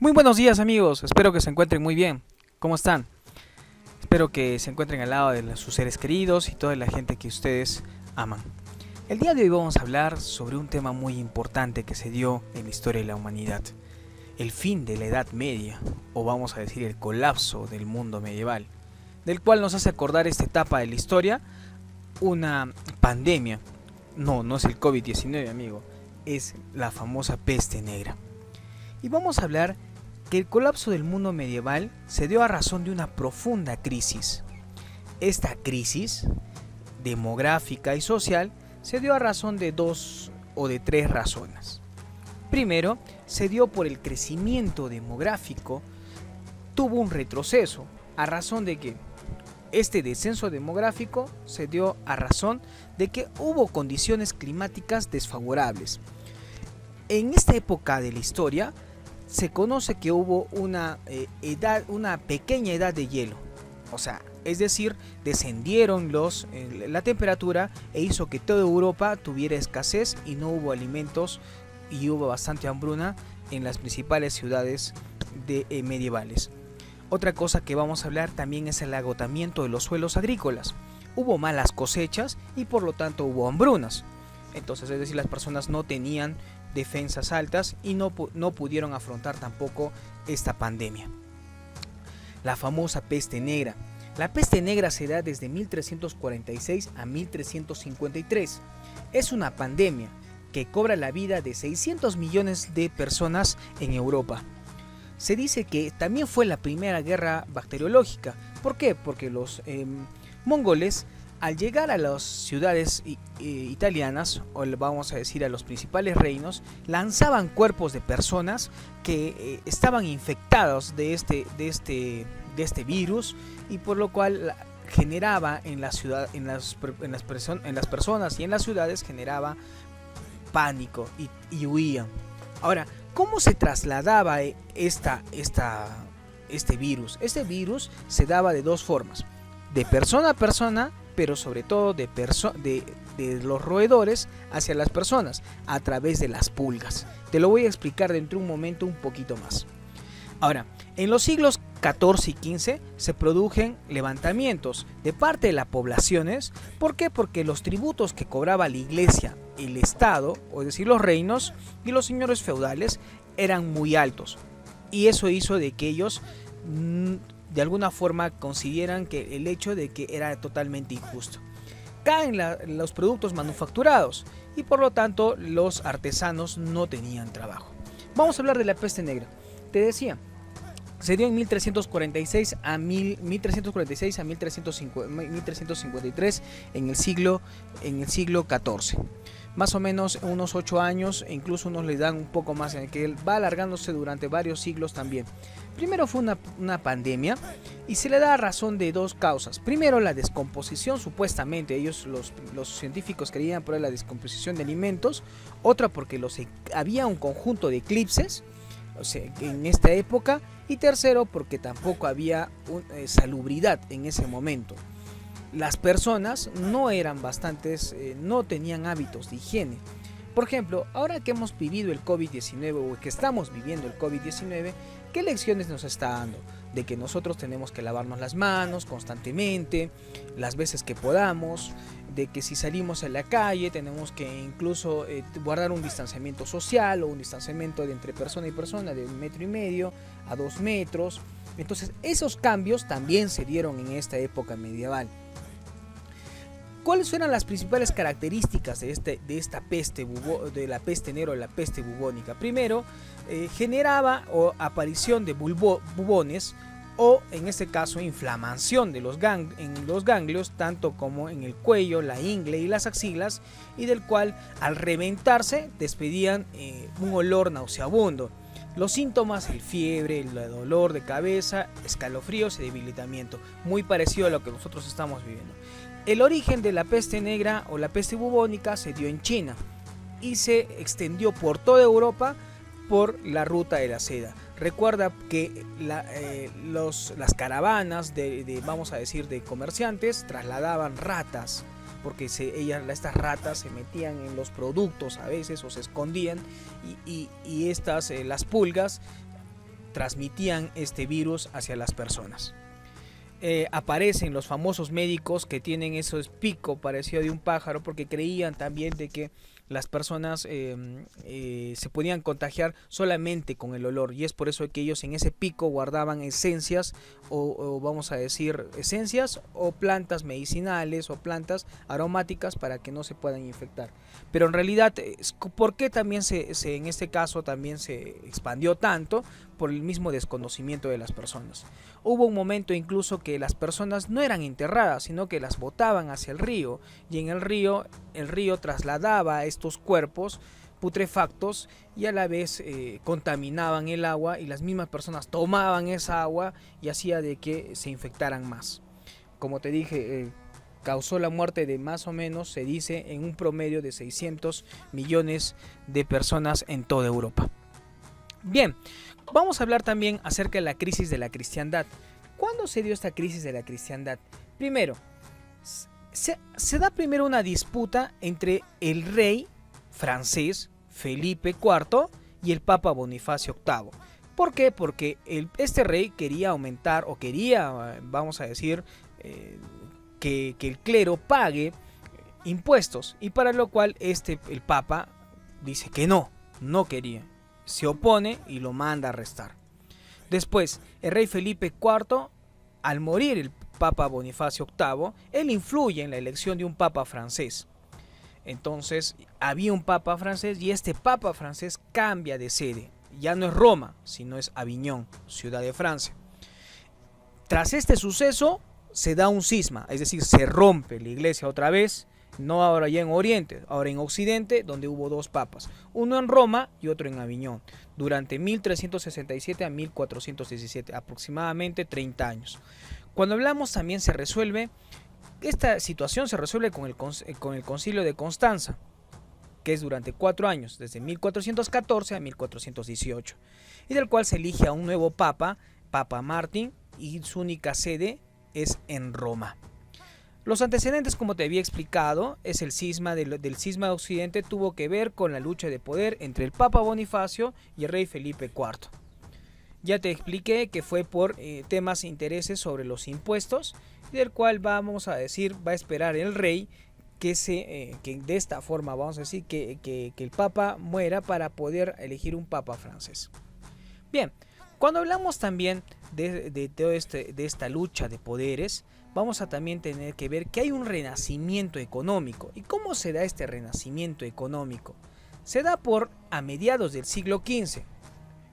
Muy buenos días amigos, espero que se encuentren muy bien. ¿Cómo están? Espero que se encuentren al lado de sus seres queridos y toda la gente que ustedes aman. El día de hoy vamos a hablar sobre un tema muy importante que se dio en la historia de la humanidad. El fin de la Edad Media, o vamos a decir el colapso del mundo medieval, del cual nos hace acordar esta etapa de la historia, una pandemia. No es el COVID-19, amigo, es la famosa peste negra. Y vamos a hablar que el colapso del mundo medieval se dio a razón de una profunda crisis. Esta crisis demográfica y social se dio a razón de dos o de tres razones. Primero, se dio por el crecimiento demográfico, tuvo un retroceso a razón de que este descenso demográfico se dio a razón de que hubo condiciones climáticas desfavorables. En esta época de la historia se conoce que hubo una pequeña edad de hielo, es decir, descendieron la temperatura e hizo que toda Europa tuviera escasez y no hubo alimentos y hubo bastante hambruna en las principales ciudades medievales. Otra cosa que vamos a hablar también es el agotamiento de los suelos agrícolas. Hubo malas cosechas y por lo tanto hubo hambrunas. Entonces, es decir, las personas no tenían defensas altas y no pudieron afrontar tampoco esta pandemia. La famosa peste negra. La peste negra se da desde 1346 a 1353. Es una pandemia que cobra la vida de 600 millones de personas en Europa. Se dice que también fue la primera guerra bacteriológica. ¿Por qué? Porque los mongoles, al llegar a las ciudades italianas, o vamos a decir a los principales reinos, lanzaban cuerpos de personas que estaban infectados de este virus, y por lo cual generaba en las personas y en las ciudades generaba pánico y huían. Ahora, ¿cómo se trasladaba este virus? Este virus se daba de dos formas: de persona a persona, pero sobre todo de los roedores hacia las personas, a través de las pulgas. Te lo voy a explicar dentro de un momento un poquito más. Ahora, en los siglos XIV y XV se produjen levantamientos de parte de las poblaciones. ¿Por qué? Porque los tributos que cobraba la iglesia, el Estado, es decir, los reinos y los señores feudales, eran muy altos. Y eso hizo de que ellos de alguna forma consideran que el hecho de que era totalmente injusto. Caen los productos manufacturados y por lo tanto los artesanos no tenían trabajo. Vamos a hablar de la peste negra. Te decía, se dio en 1346 a 1353 en el siglo XIV. Más o menos unos 8 años, e incluso unos le dan un poco más, en el que va alargándose durante varios siglos también. Primero fue una pandemia y se le da razón de dos causas. Primero, la descomposición, supuestamente ellos los científicos creían por la descomposición de alimentos. Otra, porque había un conjunto de eclipses en esta época. Y tercero, porque tampoco había salubridad en ese momento. Las personas no tenían hábitos de higiene. Por ejemplo, ahora que hemos vivido el COVID-19 o que estamos viviendo el COVID-19, ¿qué lecciones nos está dando? De que nosotros tenemos que lavarnos las manos constantemente, las veces que podamos, de que si salimos a la calle tenemos que incluso guardar un distanciamiento social o un distanciamiento de entre persona y persona de 1,5 metros a 2 metros. Entonces, esos cambios también se dieron en esta época medieval. ¿Cuáles eran las principales características de la peste negra o la peste bubónica? Primero, generaba aparición de bubones, o en este caso inflamación de en los ganglios, tanto como en el cuello, la ingle y las axilas, y del cual al reventarse despedían un olor nauseabundo. Los síntomas: el fiebre, el dolor de cabeza, escalofríos y debilitamiento, muy parecido a lo que nosotros estamos viviendo. El origen de la peste negra o la peste bubónica se dio en China y se extendió por toda Europa por la ruta de la seda. Recuerda que las caravanas vamos a decir, de comerciantes trasladaban ratas, porque estas ratas se metían en los productos a veces o se escondían, y las pulgas transmitían este virus hacia las personas. Aparecen los famosos médicos que tienen esos pico parecido de un pájaro, porque creían también de que las personas se podían contagiar solamente con el olor, y es por eso que ellos en ese pico guardaban esencias o vamos a decir esencias o plantas medicinales o plantas aromáticas para que no se puedan infectar. Pero en realidad, ¿por qué también en este caso también se expandió tanto? Por el mismo desconocimiento de las personas. Hubo un momento incluso que las personas no eran enterradas, sino que las botaban hacia el río, y en el río trasladaba estos cuerpos putrefactos y a la vez contaminaban el agua, y las mismas personas tomaban esa agua y hacía de que se infectaran más. Como te dije, causó la muerte de más o menos, se dice, en un promedio de 600 millones de personas en toda Europa. Bien, vamos a hablar también acerca de la crisis de la cristiandad. ¿Cuándo se dio esta crisis de la cristiandad? Primero, se da primero una disputa entre el rey francés Felipe IV y el Papa Bonifacio VIII. ¿Por qué? Porque este rey quería aumentar, o quería, vamos a decir, que el clero pague impuestos, y para lo cual el Papa dice que no quería. Se opone y lo manda a arrestar. Después, el rey Felipe IV, al morir el Papa Bonifacio VIII, él influye en la elección de un Papa francés. Entonces, había un Papa francés y este Papa francés cambia de sede. Ya no es Roma, sino es Aviñón, ciudad de Francia. Tras este suceso, se da un cisma, es decir, se rompe la iglesia otra vez. No ahora ya en Oriente, ahora en Occidente, donde hubo dos papas, uno en Roma y otro en Aviñón, durante 1367 a 1417, aproximadamente 30 años. Cuando hablamos también esta situación se resuelve con el concilio de Constanza, que es durante 4 años, desde 1414 a 1418, y del cual se elige a un nuevo papa, Papa Martín, y su única sede es en Roma. Los antecedentes, como te había explicado, es el cisma del cisma de Occidente, tuvo que ver con la lucha de poder entre el Papa Bonifacio y el rey Felipe IV. Ya te expliqué que fue por temas e intereses sobre los impuestos, del cual vamos a decir, va a esperar el rey que de esta forma, vamos a decir, que el Papa muera para poder elegir un Papa francés. Bien, cuando hablamos también de esta lucha de poderes, vamos a también tener que ver que hay un renacimiento económico. ¿Y cómo se da este renacimiento económico? Se da a mediados del siglo XV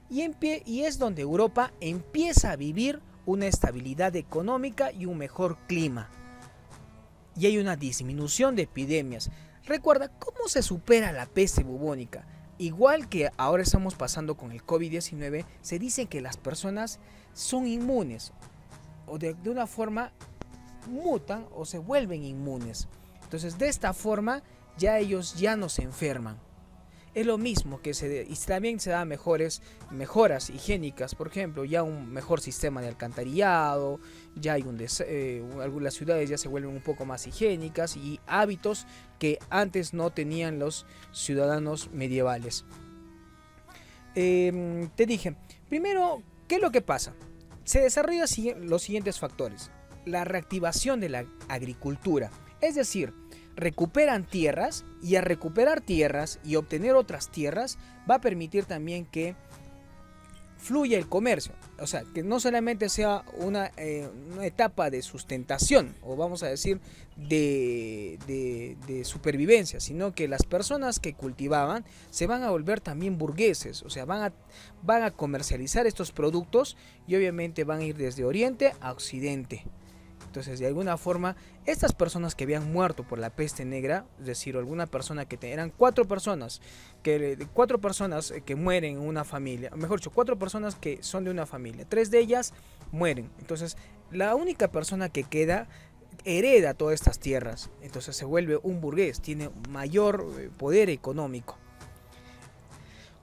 y es donde Europa empieza a vivir una estabilidad económica y un mejor clima. Y hay una disminución de epidemias. Recuerda, ¿cómo se supera la peste bubónica? Igual que ahora estamos pasando con el COVID-19, se dice que las personas son inmunes o de una forma mutan o se vuelven inmunes. Entonces, de esta forma ya ellos ya no se enferman. Es lo mismo y también se da mejoras higiénicas, por ejemplo, ya un mejor sistema de alcantarillado, ya hay algunas ciudades ya se vuelven un poco más higiénicas y hábitos que antes no tenían los ciudadanos medievales. Te dije, primero, ¿qué es lo que pasa? Se desarrollan los siguientes factores. La reactivación de la agricultura, es decir, recuperan tierras, y al recuperar tierras y obtener otras tierras va a permitir también que fluya el comercio, o sea, que no solamente sea una etapa de sustentación o vamos a decir de supervivencia, sino que las personas que cultivaban se van a volver también burgueses, o sea, van a comercializar estos productos y obviamente van a ir desde Oriente a Occidente. Entonces, de alguna forma, estas personas que habían muerto por la peste negra, es decir, alguna persona eran 4 personas que mueren en una familia, mejor dicho, 4 personas que son de una familia, 3 de ellas mueren. Entonces, la única persona que queda hereda todas estas tierras, entonces se vuelve un burgués, tiene mayor poder económico.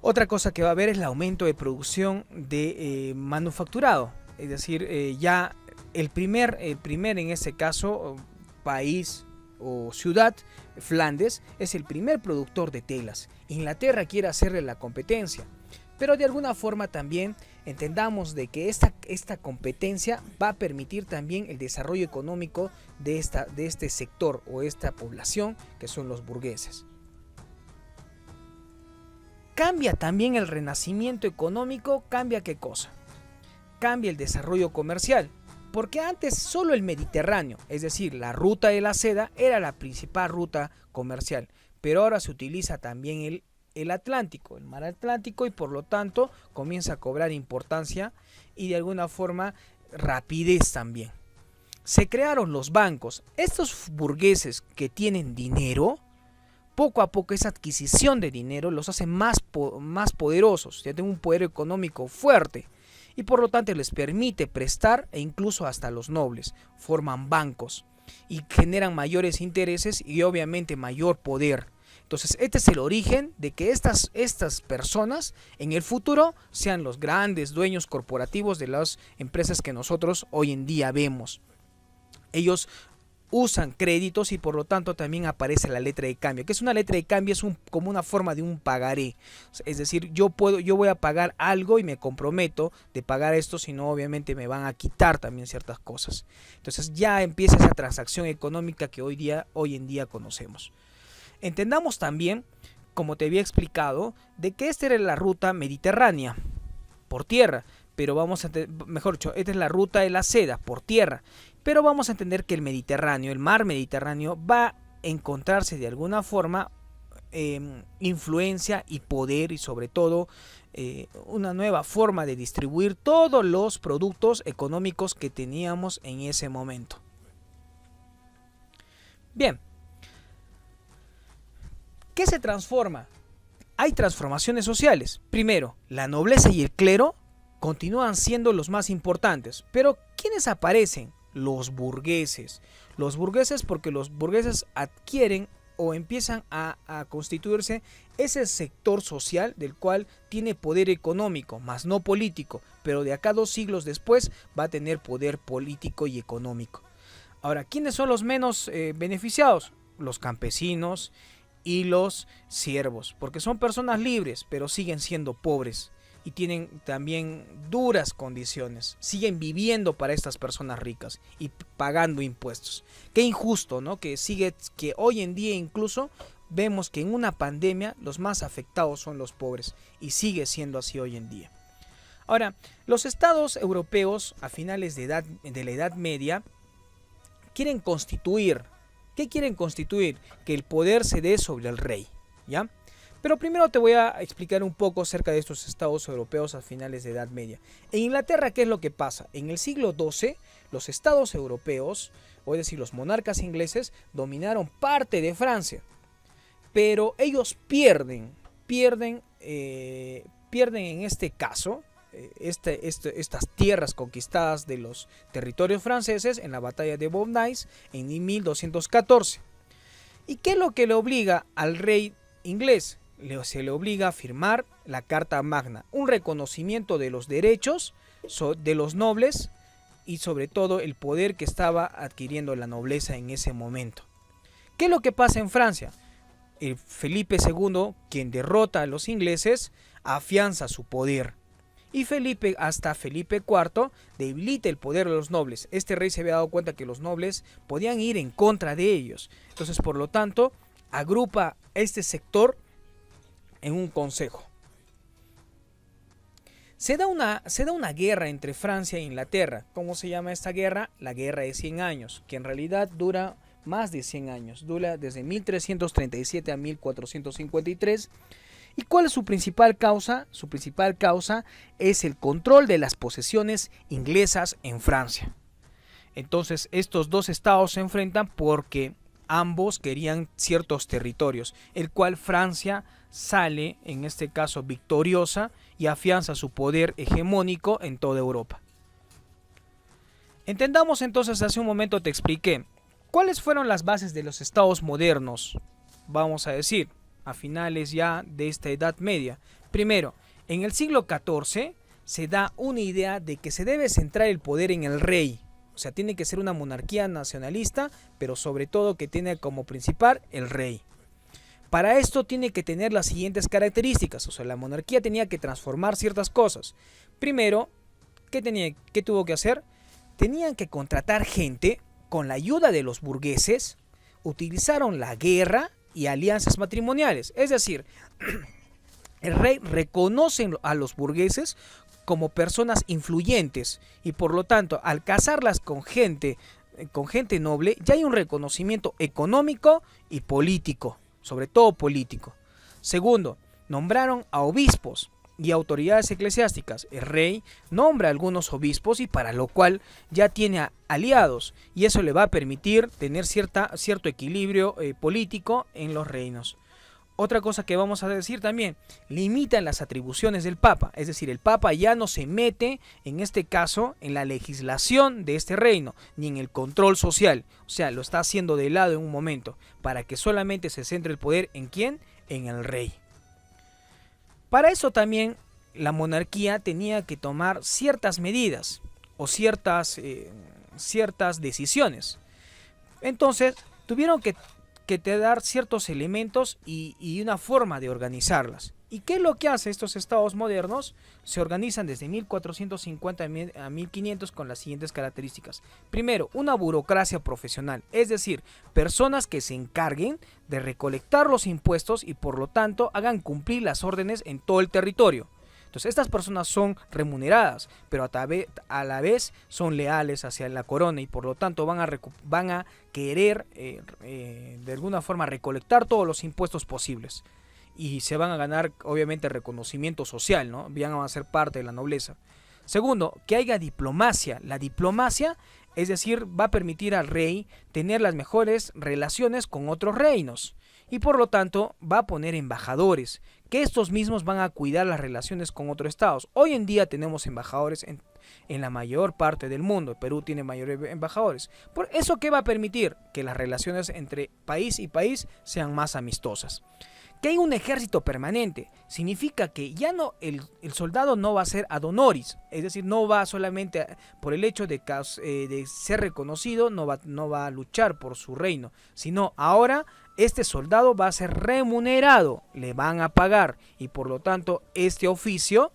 Otra cosa que va a haber es el aumento de producción de manufacturado, es decir, ya el primer en este caso país o ciudad, Flandes, es el primer productor de telas. Inglaterra quiere hacerle la competencia, pero de alguna forma también entendamos de que esta competencia va a permitir también el desarrollo económico de este sector o esta población que son los burgueses. Cambia también el renacimiento económico, ¿cambia qué cosa? Cambia el desarrollo comercial, porque antes solo el Mediterráneo, es decir, la ruta de la seda era la principal ruta comercial, pero ahora se utiliza también el Atlántico, el mar Atlántico, y por lo tanto comienza a cobrar importancia y de alguna forma rapidez también. Se crearon los bancos. Estos burgueses que tienen dinero, poco a poco esa adquisición de dinero los hace más poderosos, ya tienen un poder económico fuerte y por lo tanto les permite prestar e incluso hasta los nobles, forman bancos y generan mayores intereses y obviamente mayor poder. Entonces este es el origen de que estas personas en el futuro sean los grandes dueños corporativos de las empresas que nosotros hoy en día vemos. Ellos usan créditos y por lo tanto también aparece la letra de cambio. ¿Qué es una letra de cambio? Es como una forma de un pagaré. Es decir, yo voy a pagar algo y me comprometo de pagar esto, si no obviamente me van a quitar también ciertas cosas. Entonces ya empieza esa transacción económica que hoy en día conocemos. Entendamos también, como te había explicado, de que esta era la ruta mediterránea por tierra, pero mejor dicho, esta es la ruta de la seda por tierra. Pero vamos a entender que el Mediterráneo, el mar Mediterráneo, va a encontrarse de alguna forma influencia y poder y sobre todo una nueva forma de distribuir todos los productos económicos que teníamos en ese momento. Bien, ¿qué se transforma? Hay transformaciones sociales. Primero, la nobleza y el clero continúan siendo los más importantes, pero ¿quiénes aparecen? Los burgueses. Los burgueses porque los burgueses adquieren o empiezan a constituirse ese sector social del cual tiene poder económico, más no político, pero de acá 2 siglos después va a tener poder político y económico. Ahora, ¿quiénes son los menos beneficiados? Los campesinos y los siervos, porque son personas libres, pero siguen siendo pobres. Y tienen también duras condiciones, siguen viviendo para estas personas ricas y pagando impuestos. Qué injusto, ¿no? Que hoy en día incluso vemos que en una pandemia los más afectados son los pobres y sigue siendo así hoy en día. Ahora, los estados europeos a finales de la Edad Media quieren constituir. ¿Qué quieren constituir? Que el poder se dé sobre el rey, ¿ya? Pero primero te voy a explicar un poco acerca de estos estados europeos a finales de Edad Media. En Inglaterra, ¿qué es lo que pasa? En el siglo XII, los estados europeos, o es decir, los monarcas ingleses, dominaron parte de Francia. Pero ellos pierden en este caso, estas tierras conquistadas de los territorios franceses en la batalla de Boudinot en 1214. ¿Y qué es lo que le obliga al rey inglés? Se le obliga a firmar la Carta Magna, un reconocimiento de los derechos de los nobles y sobre todo el poder que estaba adquiriendo la nobleza en ese momento. ¿Qué es lo que pasa en Francia? Felipe II, quien derrota a los ingleses, afianza su poder. Y hasta Felipe IV, debilita el poder de los nobles. Este rey se había dado cuenta que los nobles podían ir en contra de ellos. Entonces, por lo tanto, agrupa este sector en un consejo. Se da una guerra entre Francia e Inglaterra. ¿Cómo se llama esta guerra? La Guerra de 100 años, que en realidad dura más de 100 años. Dura desde 1337 a 1453. ¿Y cuál es su principal causa? Su principal causa es el control de las posesiones inglesas en Francia. Entonces, estos dos estados se enfrentan porque ambos querían ciertos territorios, el cual Francia sale, en este caso, victoriosa y afianza su poder hegemónico en toda Europa. Entendamos entonces, hace un momento te expliqué, ¿cuáles fueron las bases de los estados modernos? Vamos a decir, a finales ya de esta Edad Media. Primero, en el siglo XIV se da una idea de que se debe centrar el poder en el rey. O sea, tiene que ser una monarquía nacionalista, pero sobre todo que tiene como principal el rey. Para esto tiene que tener las siguientes características, o sea, la monarquía tenía que transformar ciertas cosas. Primero, ¿qué tuvo que hacer? Tenían que contratar gente con la ayuda de los burgueses, utilizaron la guerra y alianzas matrimoniales, es decir, el rey reconoce a los burgueses como personas influyentes y por lo tanto al casarlas con gente noble ya hay un reconocimiento económico y político, sobre todo político. Segundo, nombraron a obispos y autoridades eclesiásticas. El rey nombra a algunos obispos y para lo cual ya tiene aliados y eso le va a permitir tener cierto equilibrio político en los reinos. Otra cosa que vamos a decir también, limitan las atribuciones del Papa, es decir, el Papa ya no se mete, en este caso, en la legislación de este reino, ni en el control social, o sea, lo está haciendo de lado en un momento, para que solamente se centre el poder ¿en quién? En el rey. Para eso también la monarquía tenía que tomar ciertas medidas o ciertas decisiones. Entonces, tuvieron que te dar ciertos elementos y una forma de organizarlas. ¿Y qué es lo que hace estos estados modernos? Se organizan desde 1450 a 1500 con las siguientes características. Primero, una burocracia profesional, es decir, personas que se encarguen de recolectar los impuestos y por lo tanto hagan cumplir las órdenes en todo el territorio. Entonces estas personas son remuneradas, pero a la vez son leales hacia la corona y por lo tanto van a querer de alguna forma recolectar todos los impuestos posibles. Y se van a ganar obviamente reconocimiento social, ¿no? Van a ser parte de la nobleza. Segundo, que haya diplomacia. La diplomacia, es decir, va a permitir al rey tener las mejores relaciones con otros reinos. Y por lo tanto va a poner embajadores, que estos mismos van a cuidar las relaciones con otros estados. Hoy en día tenemos embajadores en la mayor parte del mundo. Perú tiene mayores embajadores. ¿Por eso qué va a permitir? Que las relaciones entre país y país sean más amistosas. Que hay un ejército permanente, significa que ya no el soldado no va a ser ad honoris, es decir, no va solamente por el hecho de ser reconocido, no va a luchar por su reino, sino ahora este soldado va a ser remunerado, le van a pagar y por lo tanto este oficio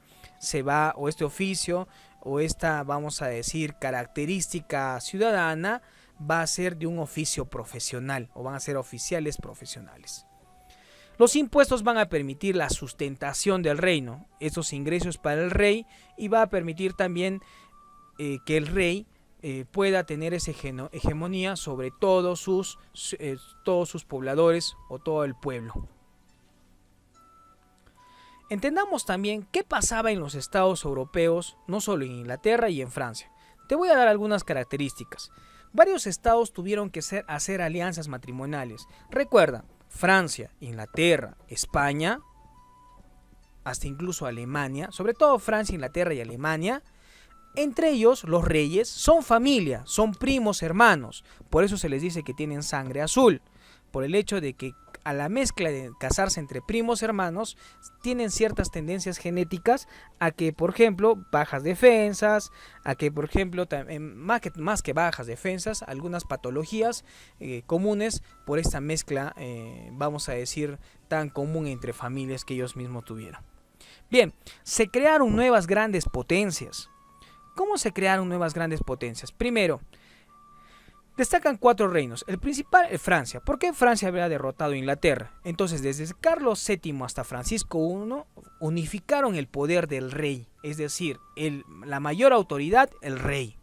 o esta, vamos a decir, característica ciudadana va a ser de un oficio profesional o van a ser oficiales profesionales. Los impuestos van a permitir la sustentación del reino, esos ingresos para el rey, y va a permitir también que el rey pueda tener esa hegemonía sobre todos sus pobladores o todo el pueblo. Entendamos también qué pasaba en los estados europeos, no solo en Inglaterra y en Francia. Te voy a dar algunas características. Varios estados tuvieron que hacer alianzas matrimoniales. Recuerda, Francia, Inglaterra, España, hasta incluso Alemania, sobre todo Francia, Inglaterra y Alemania, entre ellos los reyes son familia, son primos hermanos, por eso se les dice que tienen sangre azul, por el hecho de que a la mezcla de casarse entre primos hermanos tienen ciertas tendencias genéticas a que, por ejemplo, bajas defensas, a que, por ejemplo, más que bajas defensas, algunas patologías comunes por esta mezcla, vamos a decir, tan común entre familias que ellos mismos tuvieron. Bien, se crearon nuevas grandes potencias. ¿Cómo se crearon nuevas grandes potencias? Primero, destacan 4 reinos. El principal es Francia. ¿Por qué Francia había derrotado a Inglaterra? Entonces, desde Carlos VII hasta Francisco I, unificaron el poder del rey. Es decir, la mayor autoridad, el rey.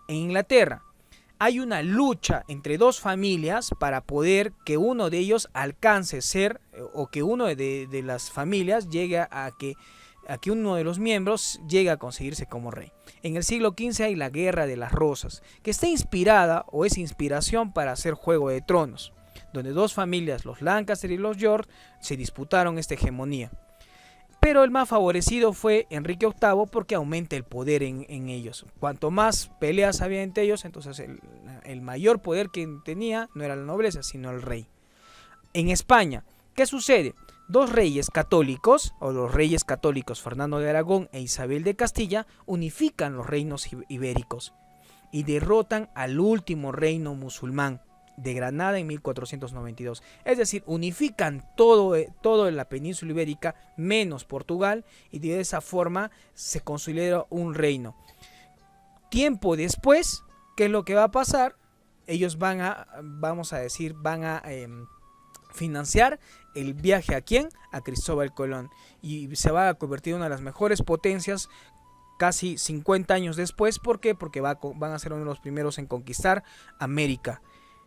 En Inglaterra, hay una lucha entre dos familias para poder que uno de ellos alcance ser, o que uno de las familias llegue a que uno de los miembros llegue a conseguirse como rey. En el siglo XV hay la Guerra de las Rosas, que está inspirada o es inspiración para hacer Juego de Tronos, donde dos familias, los Lancaster y los York, se disputaron esta hegemonía. Pero el más favorecido fue Enrique VIII porque aumenta el poder en ellos. Cuanto más peleas había entre ellos, entonces el mayor poder que tenía no era la nobleza, sino el rey. En España, ¿qué sucede? Dos reyes católicos, o los reyes católicos Fernando de Aragón e Isabel de Castilla, unifican los reinos ibéricos y derrotan al último reino musulmán de Granada en 1492. Es decir, unifican todo en la península ibérica menos Portugal, y de esa forma se consolida un reino. Tiempo después, ¿qué es lo que va a pasar? Ellos van a financiar el viaje ¿a quién? A Cristóbal Colón, y se va a convertir en una de las mejores potencias casi 50 años después. ¿Por qué? Porque van a ser uno de los primeros en conquistar América.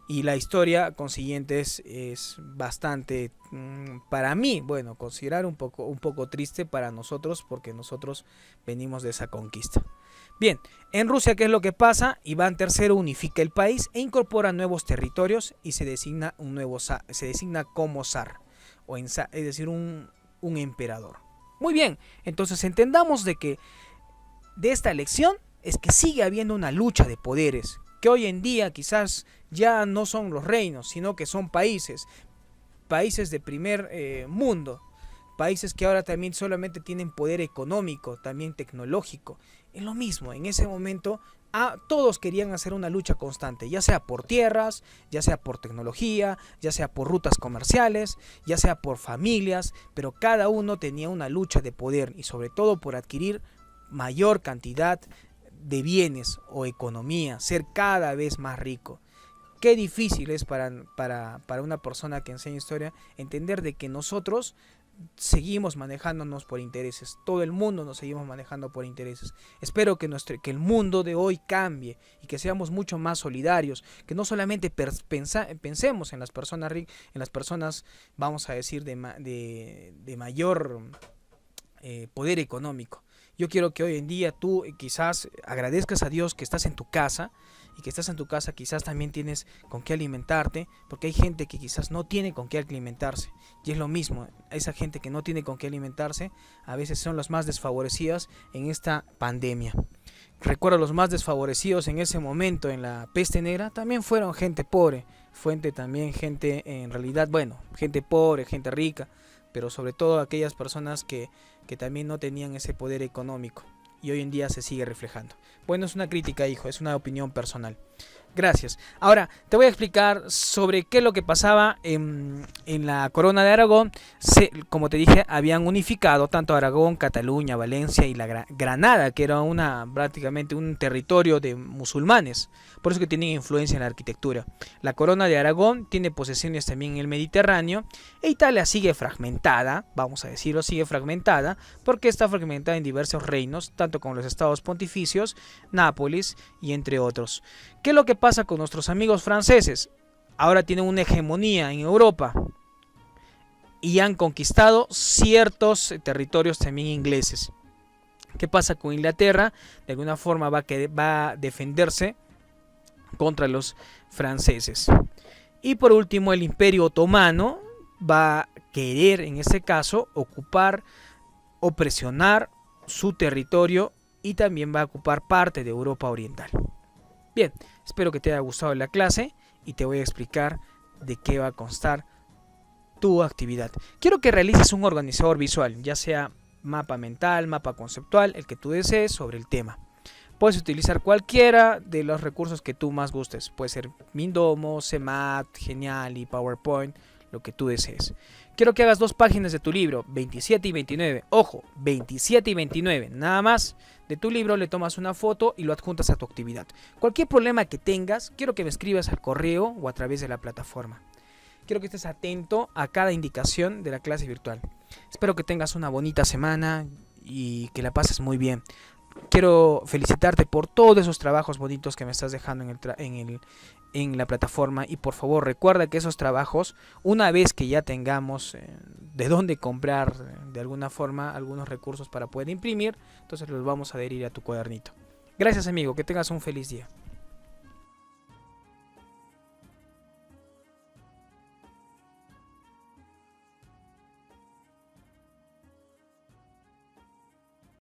Y la historia consiguiente es bastante, para mí, bueno, considerar un poco triste para nosotros, porque nosotros venimos de esa conquista. Bien, en Rusia, ¿qué es lo que pasa? Iván III unifica el país e incorpora nuevos territorios, y se designa como zar, es decir, un emperador. Muy bien, entonces entendamos de esta elección es que sigue habiendo una lucha de poderes, que hoy en día quizás ya no son los reinos, sino que son países de primer mundo, países que ahora también solamente tienen poder económico, también tecnológico. Es lo mismo, en ese momento todos querían hacer una lucha constante, ya sea por tierras, ya sea por tecnología, ya sea por rutas comerciales, ya sea por familias, pero cada uno tenía una lucha de poder, y sobre todo por adquirir mayor cantidad de bienes o economía, ser cada vez más rico. Qué difícil es para una persona que enseña historia entender de que nosotros seguimos manejándonos por intereses. Todo el mundo nos seguimos manejando por intereses. Espero que el mundo de hoy cambie y que seamos mucho más solidarios, que no solamente pensemos en las personas ricas, en las personas, vamos a decir, de mayor poder económico. Yo quiero que hoy en día tú quizás agradezcas a Dios que estás en tu casa, y que estás en tu casa quizás también tienes con qué alimentarte, porque hay gente que quizás no tiene con qué alimentarse, y es lo mismo, esa gente que no tiene con qué alimentarse a veces son los más desfavorecidos en esta pandemia. Recuerdo, los más desfavorecidos en ese momento en la peste negra también fueron gente pobre, gente en realidad, bueno, gente pobre, gente rica, pero sobre todo aquellas personas que también no tenían ese poder económico, y hoy en día se sigue reflejando. Bueno, es una crítica, hijo, es una opinión personal. Gracias. Ahora te voy a explicar sobre qué es lo que pasaba en la Corona de Aragón. Como te dije, habían unificado tanto Aragón, Cataluña, Valencia y la Granada, que era prácticamente un territorio de musulmanes. Por eso que tienen influencia en la arquitectura. La Corona de Aragón tiene posesiones también en el Mediterráneo. E Italia sigue fragmentada, vamos a decirlo, sigue fragmentada, porque está fragmentada en diversos reinos, tanto con los estados pontificios, Nápoles y entre otros. ¿Qué es lo que pasa con nuestros amigos franceses? Ahora tienen una hegemonía en Europa y han conquistado ciertos territorios también ingleses. ¿Qué pasa con Inglaterra? De alguna forma va a defenderse contra los franceses. Y por último, el Imperio Otomano va a querer, en este caso, ocupar o presionar su territorio, y también va a ocupar parte de Europa Oriental. Bien, espero que te haya gustado la clase, y te voy a explicar de qué va a constar tu actividad. Quiero que realices un organizador visual, ya sea mapa mental, mapa conceptual, el que tú desees sobre el tema. Puedes utilizar cualquiera de los recursos que tú más gustes. Puede ser Mindomo, CMAT, Geniali, PowerPoint, lo que tú desees. Quiero que hagas 2 páginas de tu libro, 27 y 29. Ojo, 27 y 29, nada más. De tu libro le tomas una foto y lo adjuntas a tu actividad. Cualquier problema que tengas, quiero que me escribas al correo o a través de la plataforma. Quiero que estés atento a cada indicación de la clase virtual. Espero que tengas una bonita semana y que la pases muy bien. Quiero felicitarte por todos esos trabajos bonitos que me estás dejando en la plataforma, y por favor recuerda que esos trabajos, una vez que ya tengamos de dónde comprar de alguna forma algunos recursos para poder imprimir, entonces los vamos a adherir a tu cuadernito. Gracias, amigo, que tengas un feliz día.